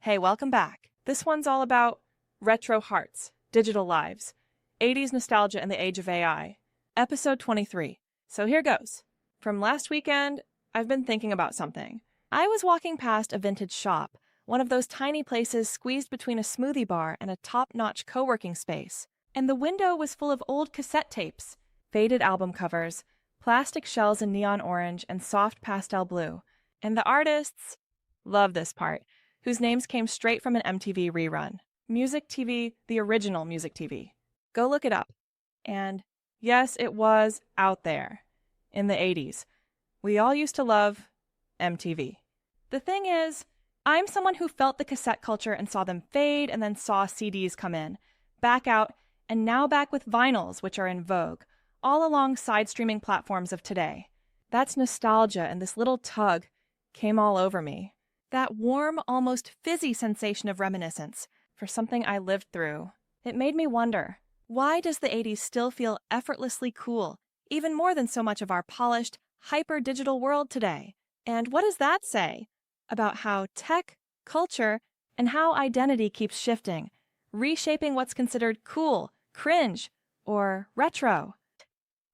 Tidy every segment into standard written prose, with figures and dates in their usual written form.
Hey, welcome back. This one's all about retro hearts, digital lives, 80s nostalgia in the age of AI. Episode 23. So here goes. From last weekend, I've been thinking about something. I was walking past a vintage shop, one of those tiny places squeezed between a smoothie bar and a top-notch co-working space. And the window was full of old cassette tapes, faded album covers, plastic shells in neon orange and soft pastel blue. And the artists, love this part, whose names came straight from an MTV rerun. Music TV, the original Music TV. Go look it up. And yes, it was out there. In the 80s. We all used to love MTV. The thing is, I'm someone who felt the cassette culture and saw them fade and then saw CDs come in, back out, and now back with vinyls, which are in vogue, all alongside streaming platforms of today. That's nostalgia, and this little tug came all over me. That warm, almost fizzy sensation of reminiscence for something I lived through. It made me wonder, why does the 80s still feel effortlessly cool, even more than so much of our polished, hyper-digital world today? And what does that say about how tech, culture, and how identity keeps shifting, reshaping what's considered cool, cringe, or retro?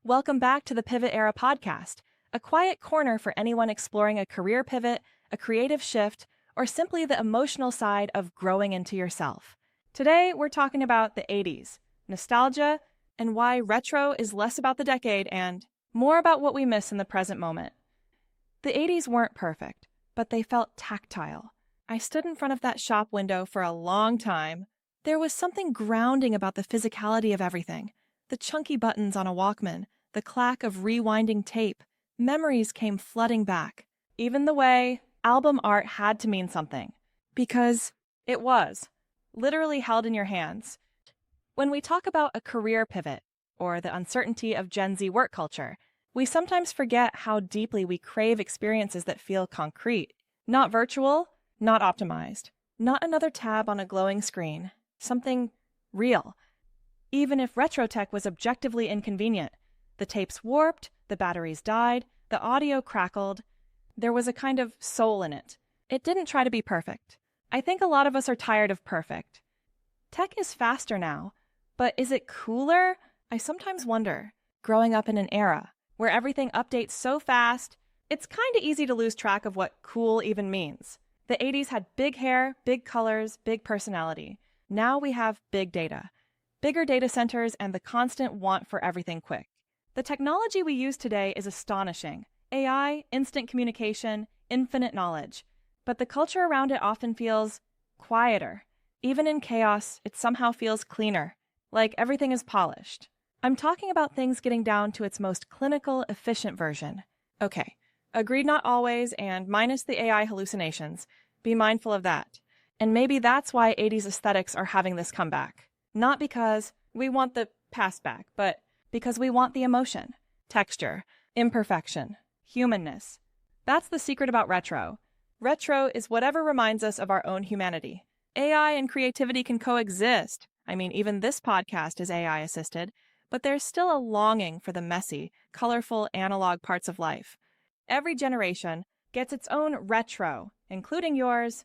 Welcome back to the Pivot Era podcast, a quiet corner for anyone exploring a career pivot, a creative shift, or simply the emotional side of growing into yourself. Today, we're talking about the 80s, nostalgia, and why retro is less about the decade and more about what we miss in the present moment. The 80s weren't perfect, but they felt tactile. I stood in front of that shop window for a long time. There was something grounding about the physicality of everything. The chunky buttons on a Walkman, the clack of rewinding tape. Memories came flooding back. Even the way album art had to mean something. Because it was, literally held in your hands. When we talk about a career pivot, or the uncertainty of Gen Z work culture, we sometimes forget how deeply we crave experiences that feel concrete. Not virtual, not optimized, not another tab on a glowing screen. Something real. Even if retro tech was objectively inconvenient, the tapes warped, the batteries died, the audio crackled. There was a kind of soul in it. It didn't try to be perfect. I think a lot of us are tired of perfect. Tech is faster now, but is it cooler? I sometimes wonder. Growing up in an era where everything updates so fast, it's kind of easy to lose track of what cool even means. The 80s had big hair, big colors, big personality. Now we have big data, bigger data centers, and the constant want for everything quick. The technology we use today is astonishing. AI, instant communication, infinite knowledge. But the culture around it often feels quieter. Even in chaos, it somehow feels cleaner, like everything is polished. I'm talking about things getting down to its most clinical, efficient version. Okay, agreed not always, and minus the AI hallucinations. Be mindful of that. And maybe that's why 80s aesthetics are having this comeback. Not because we want the past back, but because we want the emotion, texture, imperfection, humanness. That's the secret about retro. Retro is whatever reminds us of our own humanity. AI and creativity can coexist. I mean, even this podcast is AI-assisted, but there's still a longing for the messy, colorful, analog parts of life. Every generation gets its own retro, including yours.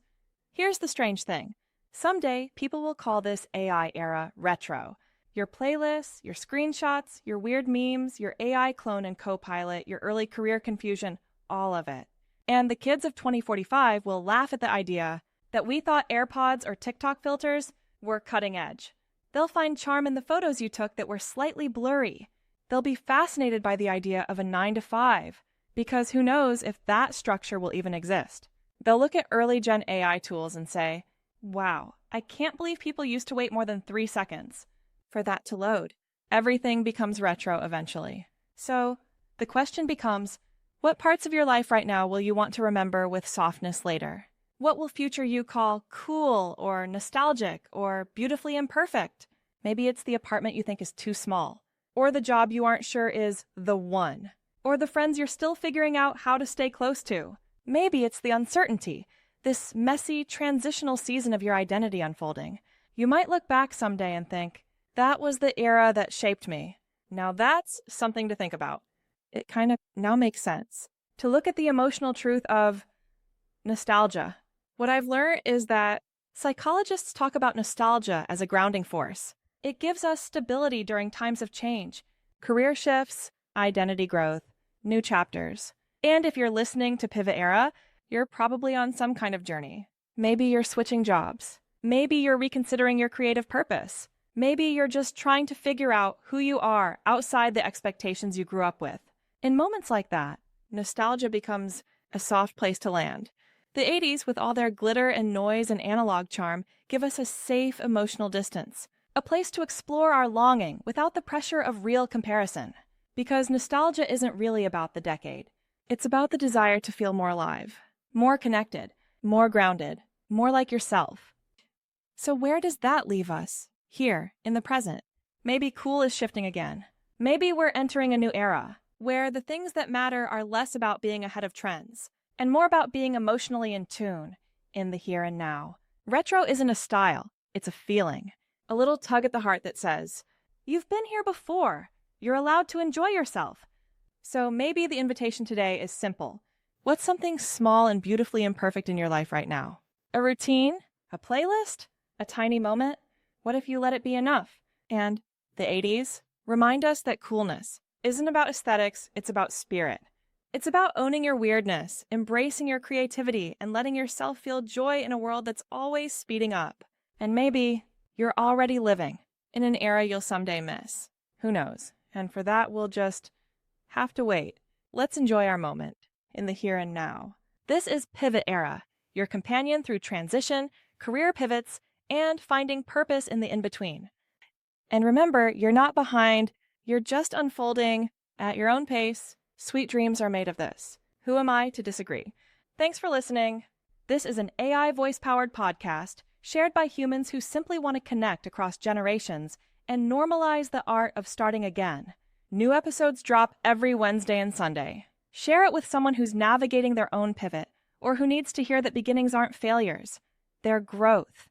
Here's the strange thing. Someday, people will call this AI era retro. Your playlists, your screenshots, your weird memes, your AI clone and co-pilot, your early career confusion, all of it. And the kids of 2045 will laugh at the idea that we thought AirPods or TikTok filters were cutting edge. They'll find charm in the photos you took that were slightly blurry. They'll be fascinated by the idea of a 9-to-5, because who knows if that structure will even exist. They'll look at early gen AI tools and say, wow, I can't believe people used to wait more than 3 seconds for that to load. Everything becomes retro eventually. So the question becomes, what parts of your life right now will you want to remember with softness later? What will future you call cool or nostalgic or beautifully imperfect? Maybe it's the apartment you think is too small, or the job you aren't sure is the one, or the friends you're still figuring out how to stay close to. Maybe it's the uncertainty, this messy, transitional season of your identity unfolding. You might look back someday and think, that was the era that shaped me. Now that's something to think about. It kind of now makes sense. To look at the emotional truth of nostalgia. What I've learned is that Psychologists talk about nostalgia as a grounding force. It gives us stability during times of change, career shifts, identity growth, new chapters. And if you're listening to Pivot Era, you're probably on some kind of journey. Maybe you're switching jobs. Maybe you're reconsidering your creative purpose. Maybe you're just trying to figure out who you are outside the expectations you grew up with. In moments like that, nostalgia becomes a soft place to land. The 80s, with all their glitter and noise and analog charm, give us a safe emotional distance, a place to explore our longing without the pressure of real comparison. Because nostalgia isn't really about the decade. It's about the desire to feel more alive, more connected, more grounded, more like yourself. So where does that leave us? Here, in the present. Maybe cool is shifting again. Maybe we're entering a new era, where the things that matter are less about being ahead of trends, and more about being emotionally in tune, in the here and now. Retro isn't a style, it's a feeling. A little tug at the heart that says, you've been here before. You're allowed to enjoy yourself. So maybe the invitation today is simple. What's something small and beautifully imperfect in your life right now? A routine? A playlist? A tiny moment? What if you let it be enough? And the 80s remind us that coolness isn't about aesthetics, it's about spirit. It's about owning your weirdness, embracing your creativity, and letting yourself feel joy in a world that's always speeding up. And maybe you're already living in an era you'll someday miss. Who knows? And for that, we'll just have to wait. Let's enjoy our moment in the here and now. This is Pivot Era, your companion through transition, career pivots, and finding purpose in the in-between. And remember, you're not behind, you're just unfolding at your own pace. Sweet dreams are made of this. Who am I to disagree? Thanks for listening. This is an AI voice-powered podcast shared by humans who simply want to connect across generations and normalize the art of starting again. New episodes drop every Wednesday and Sunday. Share it with someone who's navigating their own pivot or who needs to hear that beginnings aren't failures. They're growth.